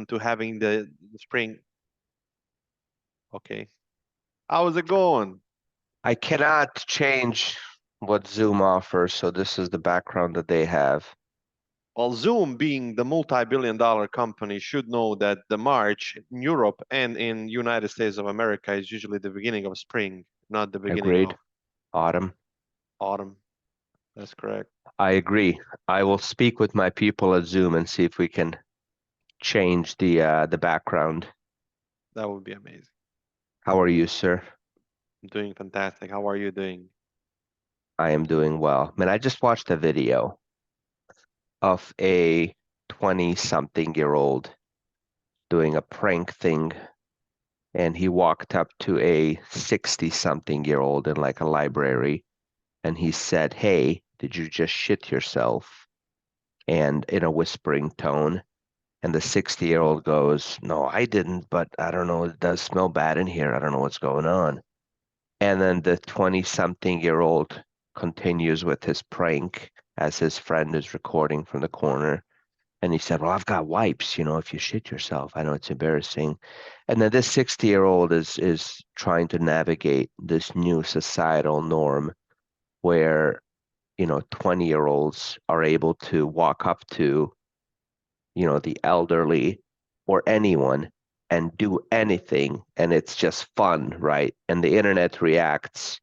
to having the spring. Okay. How's it going? I cannot change what Zoom offers, so this is the background that they have. Well, Zoom, being the multi-billion-dollar company, should know that the March in Europe and in United States of America is usually the beginning of spring, not the beginning Agreed. of Autumn. autumn. That's correct. I agree. I will speak with my people at Zoom and see if we can change the background. That would be amazing. How are you, sir? I'm doing fantastic. How are you doing? I am doing well. Man, I just watched a video of a 20-something-year-old doing a prank thing, and he walked up to a 60-something-year-old in like a library, and he said, "Hey, did you just shit yourself?" And in a whispering tone. And the 60-year-old goes, "No, I didn't, but I don't know. It does smell bad in here. I don't know what's going on." And then the 20-something-year-old continues with his prank as his friend is recording from the corner. And he said, "Well, I've got wipes, if you shit yourself. I know it's embarrassing." And then this 60-year-old is trying to navigate this new societal norm where, 20-year-olds are able to walk up to the elderly or anyone and do anything, and it's just fun, right? And the internet reacts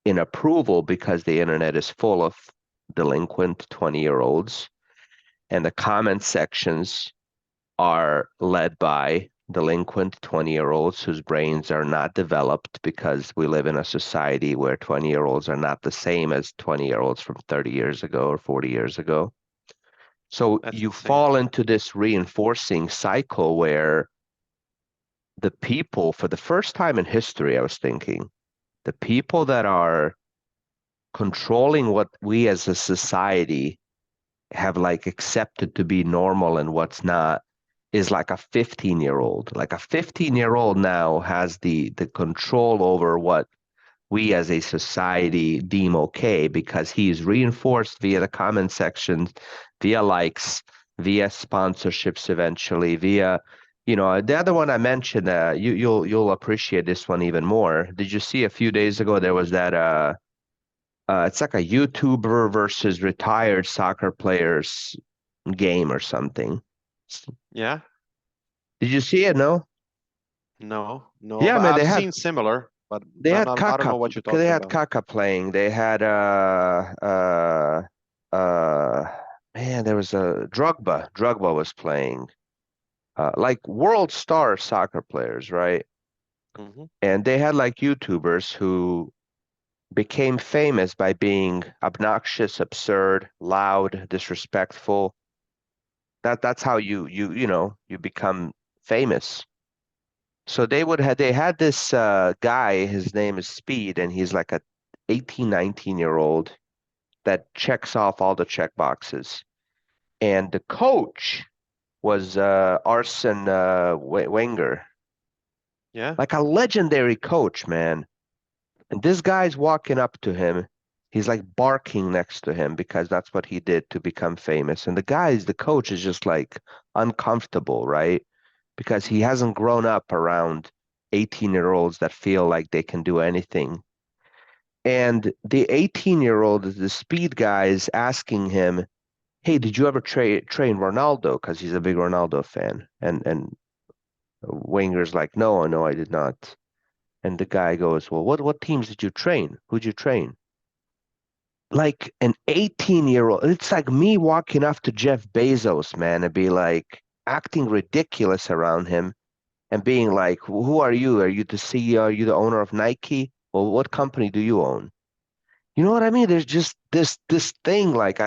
in approval because the internet is full of delinquent 20-year-olds, and the comment sections are led by delinquent 20-year-olds whose brains are not developed because we live in a society where 20-year-olds are not the same as 20-year-olds from 30 years ago or 40 years ago. So That's you insane. fall into this reinforcing cycle where the people, for the first time in history, I was thinking, the people that are controlling what we as a society have like accepted to be normal and what's not is like a 15-year-old. Like a 15-year-old now has the control over what we as a society deem okay because he's reinforced via the comment sections, via likes, via sponsorships eventually, via the other one I mentioned. You'll appreciate this one even more. Did you see a few days ago there was that it's like a YouTuber versus retired soccer players game or something. Yeah? Did you see it? No. No, no. Yeah, But man, I've seen similar, but not. I don't know what you're They talking had about. Kaka playing. They had uh man, there was a Drogba. Drogba was playing. Like world star soccer players, right? Hmm. And they had like YouTubers who became famous by being obnoxious, absurd, loud, disrespectful. That's how you become famous. So they had this guy, his name is Speed, and he's like a 18, 19-year-old that checks off all the check boxes. And the coach was Arsene Wenger, Yeah. like a legendary coach, man. And this guy's walking up to him. He's like barking next to him because that's what he did to become famous. And the coach is just like uncomfortable, right? Because he hasn't grown up around 18-year-olds that feel like they can do anything. And the 18-year-old, the speed guy, is asking him, "Hey, did you ever train Ronaldo?" Because he's a big Ronaldo fan. And Wenger's like, "No, no, I did not." And the guy goes, "Well, what teams did you train? Who'd you train?" Like an 18-year-old. It's like me walking up to Jeff Bezos, man, and be like acting ridiculous around him and being like, "Who are you? Are you the CEO? Are you the owner of Nike? Well, what company do you own?" You know what I mean? There's just this thing like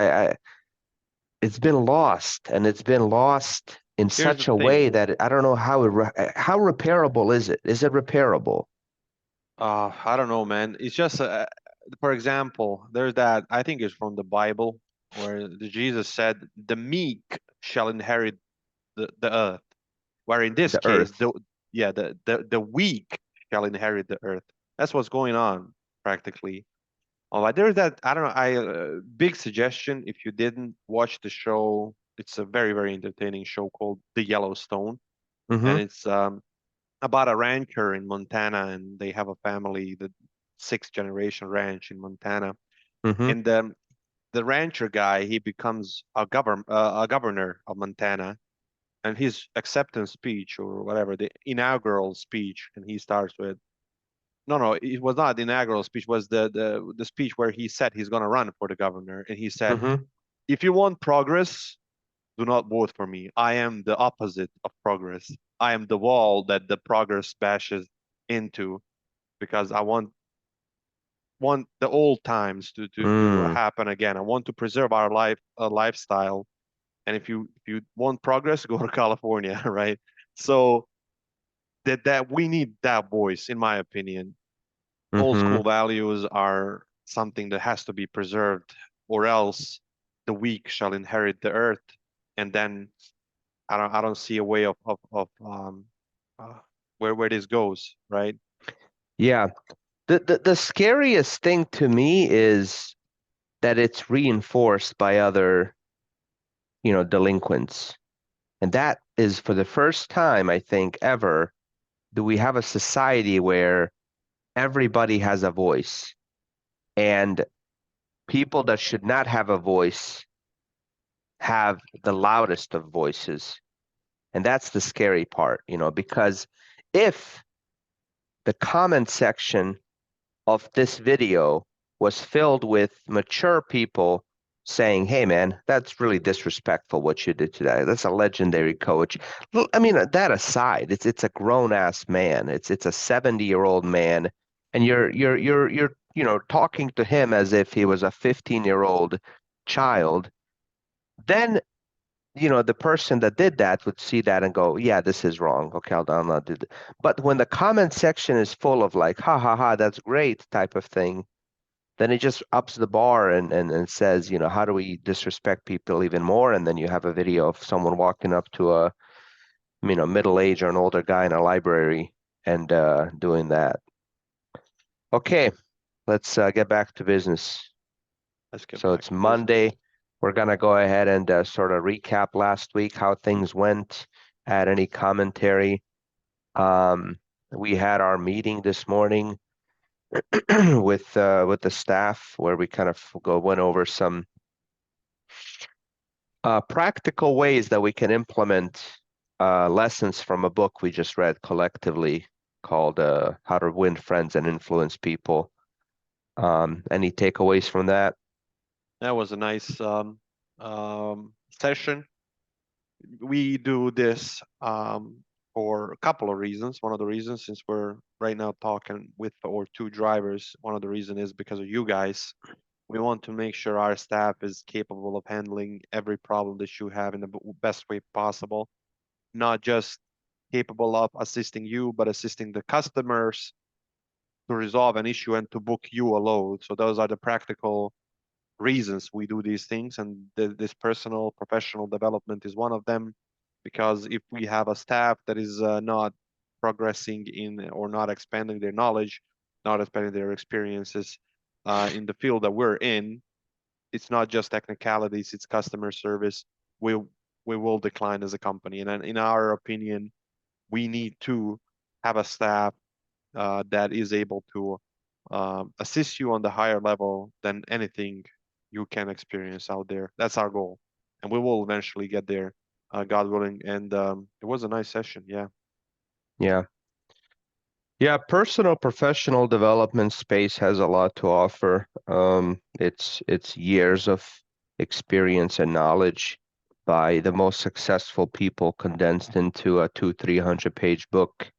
it's been lost, and it's been lost in Here's the such a way thing. that I don't know how repairable is it? Is it repairable? I don't know, man. It's just, for example, there's that. I think it's from the Bible, where Jesus said, "The meek shall inherit the earth." Where in this The case, Earth. the weak shall inherit the earth. That's what's going on practically. Oh, but there's that. I don't know. Big suggestion if you didn't watch the show. It's a very, very entertaining show called The Yellowstone, and Mm-hmm. it's about a rancher in Montana, and they have a family, the sixth generation ranch in Montana, Mm-hmm. and the rancher guy, he becomes a governor of Montana, and his acceptance speech or whatever, the inaugural speech, and he starts with, no, it was not the inaugural speech, was the speech where he said he's going to run for the governor, and he said, Mm-hmm. if you want progress, do not vote for me. I am the opposite of progress. I am the wall that the progress bashes into, because I want the old times to Mm. happen again. I want to preserve our lifestyle. And if you want progress, go to California, right? So that we need that voice, in my opinion. Old Mm-hmm. school values are something that has to be preserved, or else the weak shall inherit the earth. And then I don't see a way of uh, where this goes, right? Yeah. The scariest thing to me is that it's reinforced by other, delinquents. And that is for the first time, I think, ever, do we have a society where everybody has a voice and people that should not have a voice have the loudest of voices. And that's the scary part, because if the comment section of this video was filled with mature people saying, "Hey, man, that's really disrespectful what you did today. That's a legendary coach." I mean, that aside, it's a grown ass man. It's a 70-year-old man, and you're talking to him as if he was a 15-year-old child. Then the person that did that would see that and go, yeah, this is wrong. Okay, I'll not do that. But when the comment section is full of like, ha ha ha, that's great type of thing, then it just ups the bar and says, how do we disrespect people even more? And then you have a video of someone walking up to a, middle age or an older guy in a library and doing that. Okay, let's get back to business. Let's get So back it's to business. Monday. We're gonna go ahead and sort of recap last week, how things went, add any commentary. Um, we had our meeting this morning with the staff where we kind of went over some practical ways that we can implement lessons from a book we just read collectively called How to Win Friends and Influence People. Any takeaways from that? That was a nice session. We do this for a couple of reasons. One of the reasons, since we're right now talking with our two drivers, one of the reasons is because of you guys. We want to make sure our staff is capable of handling every problem that you have in the best way possible, not just capable of assisting you, but assisting the customers to resolve an issue and to book you a load. So those are the practical reasons we do these things, and this personal professional development is one of them. Because if we have a staff that is not progressing in, or not expanding their knowledge, not expanding their experiences in the field that we're in, it's not just technicalities, it's customer service. We will decline as a company, and in our opinion, we need to have a staff that is able to assist you on the higher level than anything you can experience out there. That's our goal, and we will eventually get there, God willing. And it was a nice session. Yeah, Yeah. Yeah, personal professional development space has a lot to offer. It's years of experience and knowledge by the most successful people condensed into a 300 page book.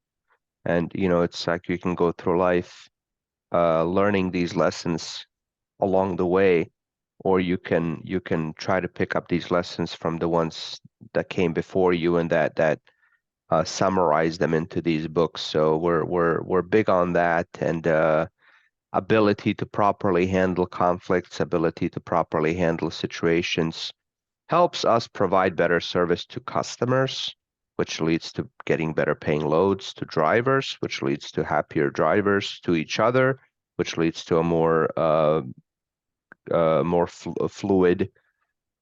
And it's like you can go through life learning these lessons along the way, or you can try to pick up these lessons from the ones that came before you and that summarize them into these books. So we're big on that, and ability to properly handle conflicts, ability to properly handle situations helps us provide better service to customers, which leads to getting better paying loads to drivers, which leads to happier drivers to each other, which leads to a more fluid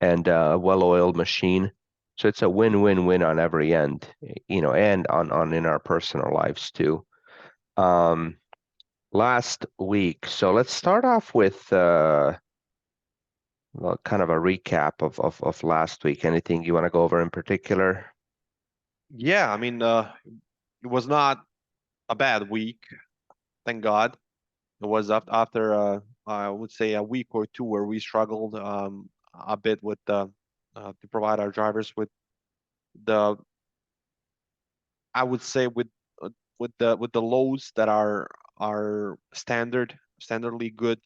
and a well-oiled machine. So it's a win-win-win on every end, and on in our personal lives too. Um, Last week, so let's start off with well, kind of a recap of last week. Anything you want to go over in particular? Yeah, I mean, it was not a bad week, thank God. It was after I would say a week or two where we struggled a bit with to provide our drivers with the I would say with the lows that are standardly good,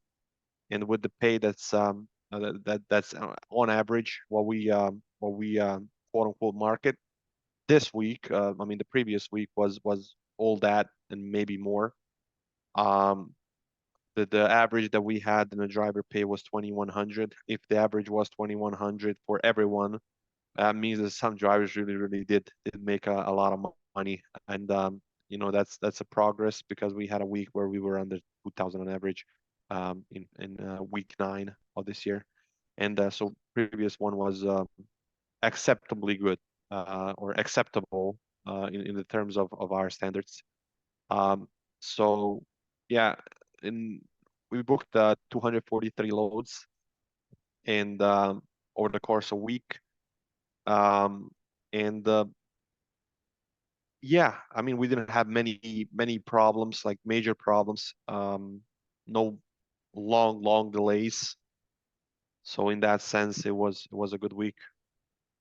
and with the pay that's that's on average what we quote unquote market. This week, I mean the previous week was all that and maybe more. Um, the average that we had in the driver pay was 2100. If the average was 2100 for everyone, that means that some drivers really did make a lot of money, and that's a progress because we had a week where we were under 2000 on average in week 9 of this year, and so previous one was acceptably good or acceptable in the terms of our standards. Um, so yeah, in we booked 243 loads and over the course of a week. Um, and Yeah, I mean, we didn't have many problems, like major problems. No long delays. So in that sense, it was a good week.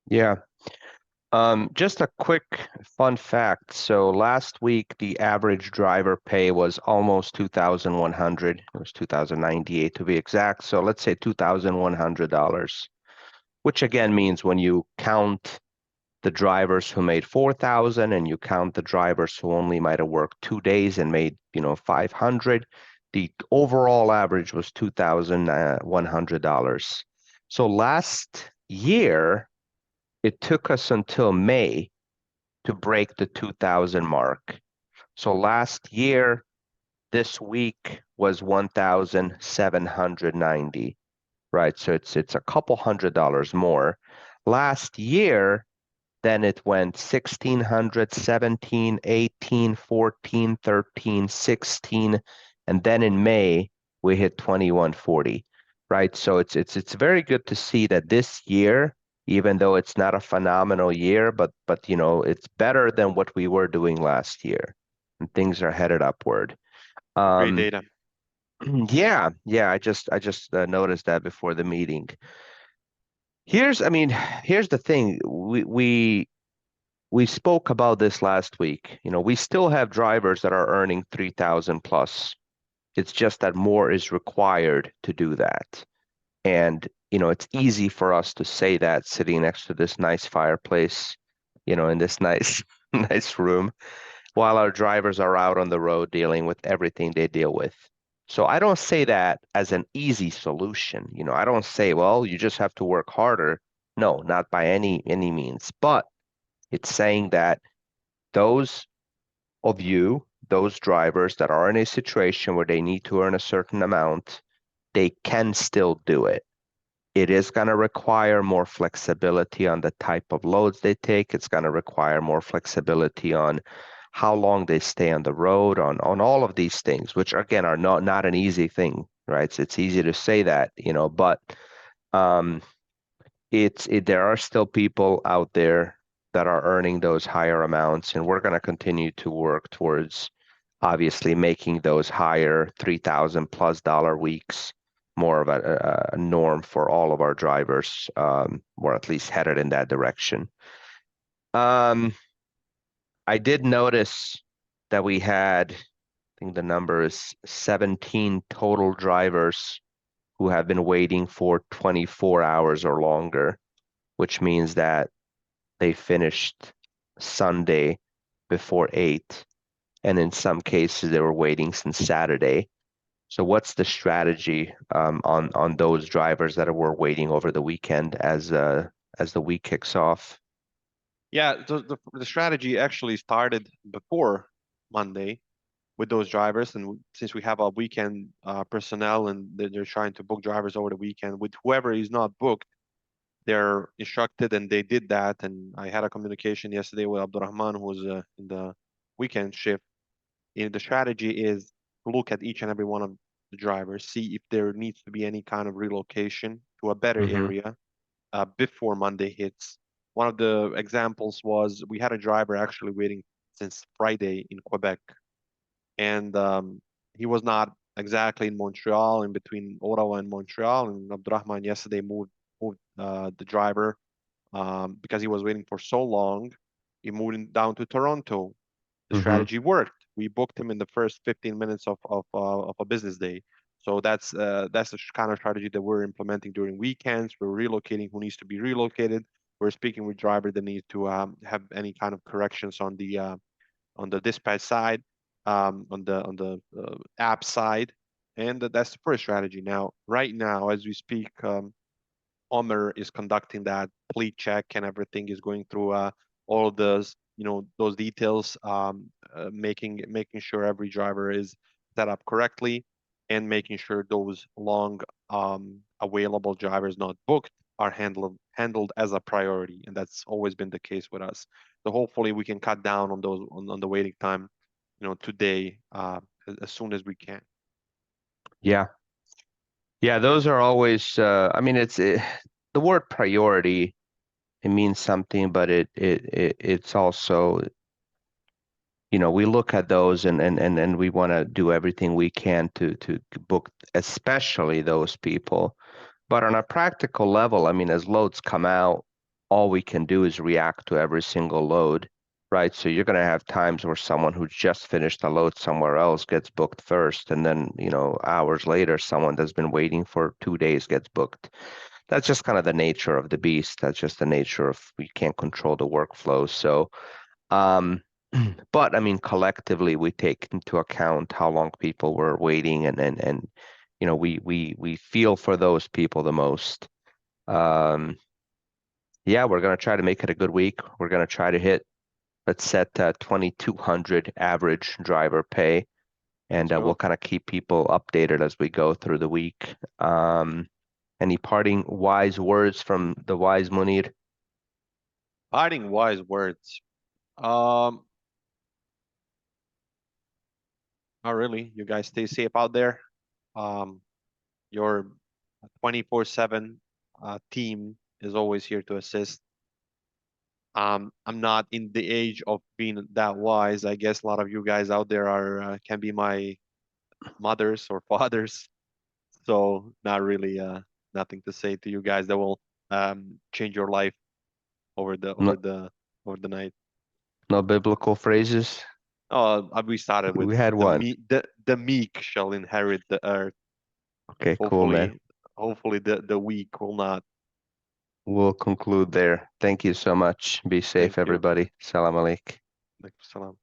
Yeah. Just a quick fun fact. So last week, the average driver pay was almost 2,100. It was 2,098 to be exact. So let's say $2,100, which again means when you count the drivers who made 4,000 and you count the drivers who only might have worked 2 days and made, 500, the overall average was $2,100. So last year, it took us until May to break the 2000 mark. So last year, this week was 1,790, right? So it's a couple $100 more. Last year, then it went 1,600, 17, 18, 14, 13, 16, and then in May we hit 2140, right? So it's very good to see that this year, even though it's not a phenomenal year, but it's better than what we were doing last year, and things are headed upward. Great Um, data. yeah, I just noticed that before the meeting. I mean, here's the thing. We spoke about this last week. We still have drivers that are earning 3,000 plus. It's just that more is required to do that. And, it's easy for us to say that sitting next to this nice fireplace, in this nice, nice room, while our drivers are out on the road dealing with everything they deal with. So I don't say that as an easy solution. I don't say, well, you just have to work harder. No, not by any means. But it's saying that those of you, those drivers that are in a situation where they need to earn a certain amount, they can still do it. It is going to require more flexibility on the type of loads they take. It's going to require more flexibility on how long they stay on the road, on all of these things, which again are not an easy thing, right? So it's easy to say that, but um, there are still people out there that are earning those higher amounts, and we're going to continue to work towards obviously making those higher 3,000 plus dollar weeks more of a norm for all of our drivers, or at least headed in that direction. Um, I did notice that we had, I think the number is 17 total drivers who have been waiting for 24 hours or longer, which means that they finished Sunday before 8, and in some cases they were waiting since Saturday. So what's the strategy on those drivers that were waiting over the weekend as the week kicks off? Yeah, the strategy actually started before Monday with those drivers, and since we have a weekend personnel and they're trying to book drivers over the weekend, with whoever is not booked, they're instructed and they did that. And I had a communication yesterday with Abdurrahman, who's in the weekend shift. And the strategy is to look at each and every one of the drivers, see if there needs to be any kind of relocation to a better Mm-hmm. area before Monday hits. One of the examples was we had a driver actually waiting since Friday in Quebec, and he was not exactly in Montreal, in between Ottawa and Montreal. And Abdurrahman yesterday moved the driver because he was waiting for so long. He moved down to Toronto. The Mm-hmm. strategy worked. We booked him in the first 15 minutes of a business day. So that's the kind of strategy that we're implementing during weekends. We're relocating who needs to be relocated. We're speaking with driver that need to have any kind of corrections on the dispatch side, on the app side, and that's the first strategy. Now, right now, as we speak, Omer is conducting that fleet check and everything is going through all of those those details, making sure every driver is set up correctly and making sure those long available drivers not booked are handled as a priority, and that's always been the case with us. So hopefully we can cut down on those on the waiting time, today, as soon as we can. Yeah. Yeah, those are always I mean the word priority, it means something, but it's also, we look at those and we want to do everything we can to book especially those people. But on a practical level, I mean, as loads come out, all we can do is react to every single load, right? So you're going to have times where someone who just finished a load somewhere else gets booked first, and then, hours later, someone that's been waiting for 2 days gets booked. That's just kind of the nature of the beast. That's just the nature of we can't control the workflow. So, um, but I mean, collectively, we take into account how long people were waiting, and we feel for those people the most. Um, yeah, we're gonna try to make it a good week. We're gonna try to hit, let's set 2,200 average driver pay, and Let's we'll go. kind of keep people updated as we go through the week. Any parting wise words from the wise Munir? Parting wise words. Um, Not really. You guys stay safe out there. Um, your 24/7 team is always here to assist. I'm not in the age of being that wise. I guess a lot of you guys out there are can be my mothers or fathers. So not really nothing to say to you guys that will change your life over the No, over the over the night. no biblical phrases. We started with We had one. the meek shall inherit the earth. Okay, cool, man. Hopefully, hopefully the weak will not. We'll conclude there. Thank you so much. Be safe, Thank you. everybody. Salam alaikum. Salam.